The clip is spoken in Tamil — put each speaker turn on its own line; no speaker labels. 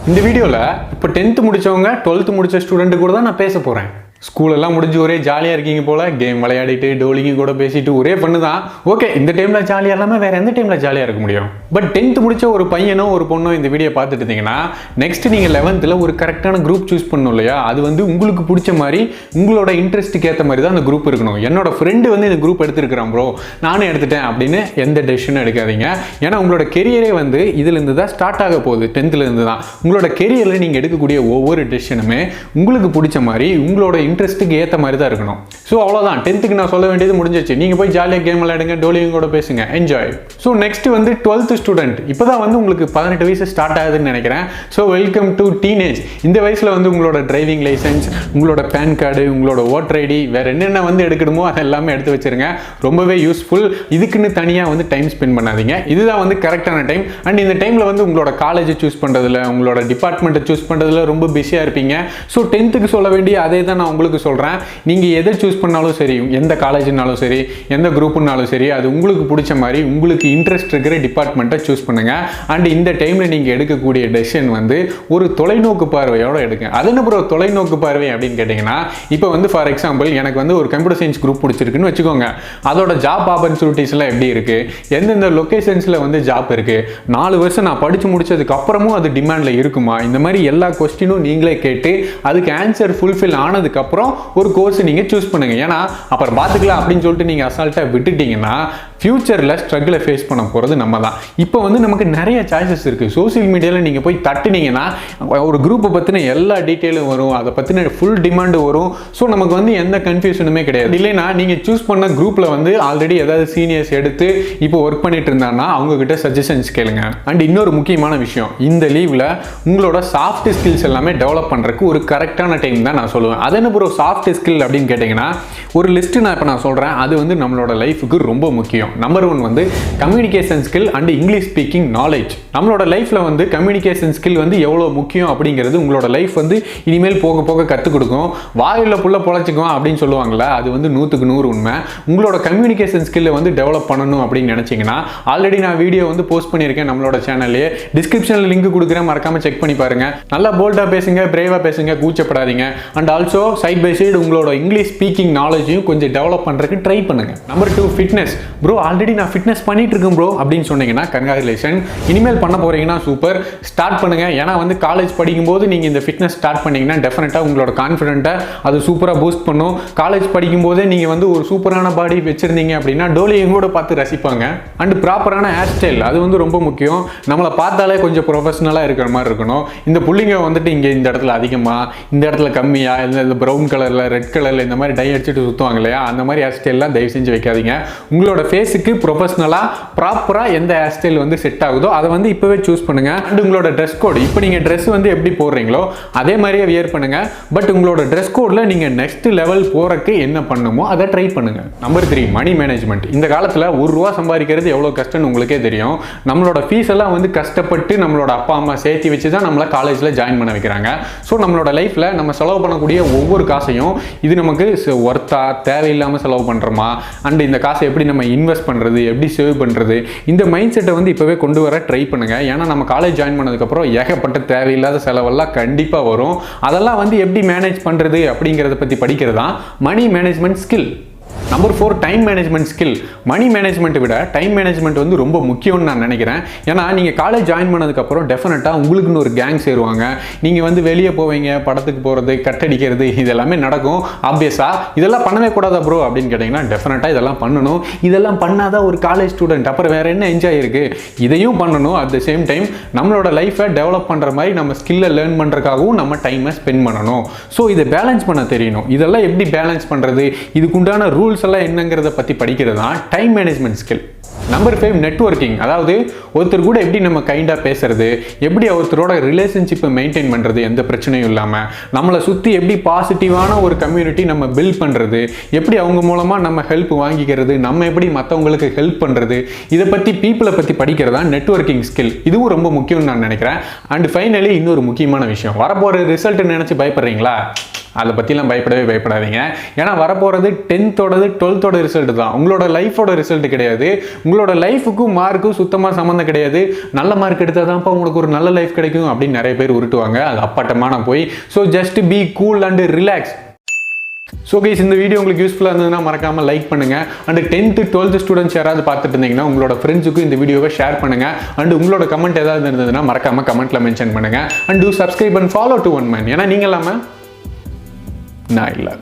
இந்த வீடியோல இப்போ 10th முடிச்சவங்க 12th முடிச்ச ஸ்டூடெண்ட் கூட தான் நான் பேச போறேன். ஸ்கூல் எல்லாம் முடிஞ்சு ஒரே ஜாலியாக இருக்கீங்க போல, கேம் விளையாடிட்டு டோலிங்க கூட பேசிட்டு ஒரே பண்ணு தான். ஓகே, இந்த டைமில் ஜாலியாக இல்லாமல் வேற எந்த டைமில் ஜாலியாக இருக்க முடியும்? பட் 10th முடிச்ச ஒரு பையனோ ஒரு பொண்ணோ இந்த வீடியோ பார்த்துட்டு இருந்தீங்கன்னா நெக்ஸ்ட் நீங்கள் 11th ஒரு கரெக்டான குரூப் சூஸ் பண்ணணும் இல்லையா? அது வந்து உங்களுக்கு பிடிச்ச மாதிரி உங்களோட இன்ட்ரெஸ்ட்டுக்கு ஏற்ற மாதிரி தான் அந்த குரூப் இருக்கணும். என்னோட ஃப்ரெண்டு வந்து இந்த குரூப் எடுத்துருக்கிறான் ப்ரோ, நானும் எடுத்துட்டேன் அப்படின்னு எந்த டெசிஷனும் எடுக்காதீங்க. ஏன்னா உங்களோட கெரியரே வந்து இதுலேருந்து தான் ஸ்டார்ட் ஆக போகுது, 10th தான். உங்களோட கெரியரில் நீங்கள் எடுக்கக்கூடிய ஒவ்வொரு டெசிஷனுமே உங்களுக்கு பிடிச்ச மாதிரி உங்களோட இன்ட்ரெஸ்ட்டுக்கு ஏற்ற மாதிரி தான் இருக்கணும். ஸோ அவ்வளோதான், 10th நான் சொல்ல வேண்டியது முடிஞ்சிச்சு. நீங்கள் போய் ஜாலியாக கேம் விளையாடுங்க, டோலிங்க கூட பேசுங்க, என்ஜாய். ஸோ நெக்ஸ்ட் வந்து 12th ஸ்டூடெண்ட். இப்போ தான் வந்து உங்களுக்கு 18 வயசு ஸ்டார்ட் ஆகுதுன்னு நினைக்கிறேன். So welcome to teenage. இந்த வயசில் வந்து உங்களோட டிரைவிங் லைசன்ஸ், உங்களோட பேன் கார்டு, உங்களோட ஓட்டர் ஐடி, வேறு என்னென்ன வந்து எடுக்கணுமோ அது எல்லாமே எடுத்து வச்சிருங்க. ரொம்பவே யூஸ்ஃபுல். இதுக்குன்னு தனியாக வந்து டைம் ஸ்பெண்ட் பண்ணாதீங்க. இதுதான் வந்து கரெக்டான டைம். அண்ட் இந்த டைமில் வந்து உங்களோட காலேஜை சூஸ் பண்ணுறதுல, உங்களோட டிபார்ட்மெண்ட்டை சூஸ் பண்ணுறதுல ரொம்ப பிஸியாக இருப்பீங்க. ஸோ 10th சொல்ல வேண்டிய அதே தான் நான் உங்களுக்கு சொல்கிறேன். நீங்கள் எதை சூஸ் பண்ணாலும் சரி, எந்த காலேஜ்னாலும் சரி, எந்த குரூப்புனாலும் சரி, அது உங்களுக்கு பிடிச்ச மாதிரி உங்களுக்கு இன்ட்ரெஸ்ட் இருக்கிற டிபார்ட்மெண்ட்டை சூஸ் பண்ணுங்கள். அண்ட் இந்த டைமில் நீங்கள் எடுக்கக்கூடிய டெசிஷன் வந்து ஒரு தொலைநோக்கு பார்வையோடு எடுங்க. அது என்ன ப்ரோ தொலைநோக்கு பார்வை அப்படின்னு கேட்டிங்கன்னா, இப்போ வந்து ஃபார் எக்ஸாம்பிள் எனக்கு வந்து ஒரு கம்ப்யூட்டர் சயின்ஸ் குரூப் பிடிச்சிருக்குன்னு வச்சுக்கோங்க. அதோட ஜாப் ஆப்பர்ச்சுனிட்டிஸ்லாம் எப்படி இருக்குது, எந்தெந்த லொக்கேஷன்ஸில் வந்து ஜாப் இருக்குது, 4 வருஷம் நான் படித்து முடிச்சதுக்கு அப்புறமும் அது டிமாண்டில் இருக்குமா, இந்த மாதிரி எல்லா கொஸ்டினும் நீங்களே கேட்டு அதுக்கு ஆன்சர் ஃபுல்ஃபில் ஆனதுக்கப்புறம் ஒரு கோர்ஸ் நீங்கள் சூஸ் பண்ணுங்கள். ஏன்னா அப்புறம் பார்த்துக்கலாம் அப்படின்னு சொல்லிட்டு நீங்கள் அசால்ட்டாக விட்டுட்டீங்கன்னா ஃபியூச்சரில் ஸ்ட்ரகிளை ஃபேஸ் பண்ண போகிறது நம்ம தான். இப்போ வந்து நமக்கு நிறைய சாய்ஸஸ் இருக்குது. சோசியல் மீடியாவில் நீங்கள் போய் தட்டுனீங்கன்னா ஒரு குரூப்பை பற்றின எல்லா டீட்டெயிலும் வரும், அதை பற்றின ஃபுல் டிமாண்டு வரும். ஸோ நமக்கு வந்து எந்த கன்ஃபியூஷனுமே கிடையாது. இல்லைன்னா நீங்கள் சூஸ் பண்ண குரூப்பில் வந்து ஆல்ரெடி ஏதாவது சீனியர்ஸ் எடுத்து இப்போ ஒர்க் பண்ணிட்டு இருந்தாங்கன்னா அவங்கக்கிட்ட சஜஷன்ஸ் கேளுங்க. அண்ட் இன்னொரு முக்கியமான விஷயம், இந்த லீவில் உங்களோட சாஃப்ட் ஸ்கில்ஸ் எல்லாமே டெவலப் பண்ணுறதுக்கு ஒரு கரெக்டான டைம் தான் நான் சொல்லுவேன். அது என்ன ப்ரோ சாஃப்ட் ஸ்கில் அப்படின்னு கேட்டிங்கன்னா, ஒரு லிஸ்ட்டு நான் இப்போ நான் சொல்கிறேன். அது வந்து நம்மளோட லைஃபுக்கு ரொம்ப முக்கியம். நம்பர் 1 வந்து communication skill and English speaking knowledge. நம்மளோட லைஃப்பில் வந்து கம்யூனிகேஷன் ஸ்கில் வந்து எவ்வளோ முக்கியம் அப்படிங்கிறது உங்களோட லைஃப் வந்து இனிமேல் போக போக கற்றுக் கொடுக்கும். வாயில புள்ள பொழைச்சிக்கும் அப்படின்னு சொல்லுவாங்களே, அது வந்து 100க்கு 100 உண்மை. உங்களோட கம்யூனிகேஷன் ஸ்கில்லை வந்து டெவலப் பண்ணணும் அப்படின்னு நினச்சிங்கன்னா ஆல்ரெடி நான் வீடியோ வந்து போஸ்ட் பண்ணியிருக்கேன் நம்மளோட சேனல்லே. டிஸ்கிரிப்ஷனில் லிங்க் கொடுக்குறேன், மறக்காமல் செக் பண்ணி பாருங்கள். நல்லா போல்டாக பேசுங்க, பிரேவாக பேசுங்க, கூச்சப்படாதீங்க. And also side by side English இங்கிலீஷ் ஸ்பீக்கிங் நாலேஜையும் கொஞ்சம் டெவலப் பண்ணுறதுக்கு ட்ரை பண்ணுங்கள். Number 2 fitness. ப்ரோ ஆல்ரெடி நான் ஃபிட்னஸ் பண்ணிட்டு இருக்கேன் ப்ரோ அப்படின்னு சொன்னீங்கன்னா கங்க்ராச்சுலேஷன். இனிமேல் பண்ண போறீங்கன்னா சூப்பர், ஸ்டார்ட் பண்ணுங்க. ஏன்னா வந்து காலேஜ் படிக்கும்போது நீங்கள் இந்த ஃபிட்னஸ் ஸ்டார்ட் பண்ணீங்கன்னா டெஃபினட்டாக உங்களோட கான்ஃபிடென்ட்டை அது சூப்பராக பூஸ்ட் பண்ணும். காலேஜ் படிக்கும்போதே நீங்கள் வந்து ஒரு சூப்பரான பாடி வச்சிருந்தீங்க அப்படின்னா டோலியும் கூட பார்த்து ரசிப்பாங்க. அண்ட் ப்ராப்பரான ஹேர் ஸ்டைல், அது வந்து ரொம்ப முக்கியம். நம்மளை பார்த்தாலே கொஞ்சம் ப்ரொஃபஷனலாக இருக்கிற மாதிரி இருக்கணும். இந்த புள்ளிங்க வந்துட்டு இங்கே இந்த இடத்துல அதிகமாக, இந்த இடத்துல கம்மியாக, இந்த ப்ரௌன் கலரில், ரெட் கலரில் இந்த மாதிரி டை அடிச்சுட்டு சுற்றுவாங்க இல்லையா, அந்த மாதிரி ஹேர் ஸ்டைல்லாம் தயவு செஞ்சு வைக்காதீங்க. உங்களோட ஃபேஸுக்கு ப்ரொஃபஷனலாக ப்ராப்பராக எந்த ஹேர் ஸ்டைல் வந்து செட் ஆகுதோ அதை வந்து இப்போவே சூஸ் பண்ணுங்க. அண்ட் உங்களோட ட்ரெஸ் கோட், இப்போ நீங்கள் ட்ரெஸ் வந்து எப்படி போடுறீங்களோ அதே மாதிரியே வியர் பண்ணுங்க. பட் உங்களோட ட்ரெஸ் கோடில் நீங்கள் நெக்ஸ்ட் லெவல் போறதுக்கு என்ன பண்ணுமோ அதை ட்ரை பண்ணுங்க. நம்பர் 3 மணி மேனேஜ்மெண்ட். இந்த காலத்தில் ₹1 சம்பாதிக்கிறது எவ்வளோ கஷ்டம்னு உங்களுக்கே தெரியும். நம்மளோட ஃபீஸ் எல்லாம் வந்து கஷ்டப்பட்டு நம்மளோட அப்பா அம்மா சேர்த்து வச்சு தான் நம்மளை காலேஜில் ஜாயின் பண்ண வைக்கிறாங்க. ஸோ நம்மளோட லைஃப்பில் நம்ம செலவு பண்ணக்கூடிய ஒவ்வொரு காசையும் இது நமக்கு ஒர்த்தா, தேவையில்லாமல் செலவு பண்ணுறோமா, அண்ட் இந்த காசை எப்படி நம்ம இன்வெஸ்ட் பண்ணுறது, எப்படி சேவ் பண்ணுறது, இந்த மைண்ட் செட்டை வந்து இப்போவே கொண்டு வர ட்ரை பண்ணுங்க. ஏன்னா நம்ம காலேஜ் ஜாயின் பண்ணதுக்கப்புறம் ஏகப்பட்ட தேவையில்லாத செலவெல்லாம் கண்டிப்பாக வரும். அதெல்லாம் வந்து எப்படி மேனேஜ் பண்ணுறது அப்படிங்கிறத பற்றி படிக்கிறது தான் money management skill. Number 4 time management skill. Money மேனேஜ்மெண்ட்டை விட டைம் மேனேஜ்மெண்ட் வந்து ரொம்ப முக்கியம்னு நான் நினைக்கிறேன். ஏன்னா நீங்கள் காலேஜ் ஜாயின் பண்ணதுக்கப்புறம் டெஃபினட்டாக உங்களுக்குன்னு ஒரு கேங் சேருவாங்க. நீங்கள் வந்து வெளியே போவீங்க, படத்துக்கு போகிறது, கட்டடிக்கிறது, இதெல்லாமே நடக்கும். ஆப்வியஸாக இதெல்லாம் பண்ணவே கூடாதா ப்ரோ அப்படின்னு கேட்டிங்கன்னா டெஃபினட்டாக இதெல்லாம் பண்ணணும். இதெல்லாம் பண்ணாதான் ஒரு காலேஜ் ஸ்டூடெண்ட். அப்புறம் வேறு என்ன என்ஜாய் இருக்குது? இதையும் பண்ணணும். அட் த சேம் டைம் நம்மளோட லைஃப்பை டெவலப் பண்ணுற மாதிரி நம்ம ஸ்கில்லை லேர்ன் பண்ணுறதுக்காகவும் நம்ம டைமை ஸ்பெண்ட் பண்ணணும். ஸோ இதை பேலன்ஸ் பண்ண தெரியணும். இதெல்லாம் எப்படி பேலன்ஸ் பண்ணுறது, இதுக்குண்டான ரூல்ஸ் எல்லாம் என்னங்கிறத பற்றி படிக்கிறது தான் time management skill. Number 5 networking. அதாவது ஒருத்தர் கூட எப்படி நம்ம கைண்டாக பேசுறது, எப்படி ஒருத்தரோட ரிலேஷன்ஷிப்பை மெயின்டைன் பண்ணுறது எந்த பிரச்சனையும் இல்லாமல், நம்மளை சுற்றி எப்படி பாசிட்டிவான ஒரு கம்யூனிட்டி நம்ம பில்ட் பண்ணுறது, எப்படி அவங்க மூலமாக நம்ம ஹெல்ப் வாங்கிக்கிறது, நம்ம எப்படி மற்றவங்களுக்கு ஹெல்ப் பண்ணுறது, இதை பற்றி பீப்புளை பற்றி படிக்கிறது தான் நெட்வொர்க்கிங் ஸ்கில். இதுவும் ரொம்ப முக்கியம்னு நான் நினைக்கிறேன். அண்ட் ஃபைனலி இன்னொரு முக்கியமான விஷயம், வரப்போகிற ரிசல்ட் நினச்சி பயப்படுறீங்களா? அதை பற்றிலாம் பயப்படாதீங்க. ஏன்னா வரப்போகிறது 10th-ஓடது 12th-ஓட ரிசல்ட் தான், உங்களோட லைஃபோட ரிசல்ட் கிடையாது. உங்களோட லைஃபுக்கும் மார்க்கும் சுத்தமாக சம்மந்தம் கிடையாது. நல்ல மார்க் எடுத்தால் தான்ப்பா உங்களுக்கு ஒரு நல்ல லைஃப் கிடைக்கும் அப்படின்னு நிறைய பேர் உருட்டுவாங்க. அது அப்பட்டமான போய். So just be cool and relax. So guys, இந்த வீடியோ உங்களுக்கு யூஸ்ஃபுல்லாக இருந்ததுன்னா மறக்காமல் லைக் பண்ணுங்கள். அண்ட் 10th 12th ஸ்டூடெண்ட்ஸ் யாராவது பார்த்துட்டு இருந்தீங்கன்னா உங்களோட ஃப்ரெண்ட்ஸுக்கும் இந்த வீடியோவை ஷேர் பண்ணுங்கள். அண்ட் உங்களோட கமெண்ட் ஏதாவது இருந்ததுன்னா மறக்காமல் கமெண்ட்டில் மென்ஷன் பண்ணுங்கள். And two subscribe and follow to one man. ஏன்னா நீங்கள் இல்லாமல் நான் இல்லை.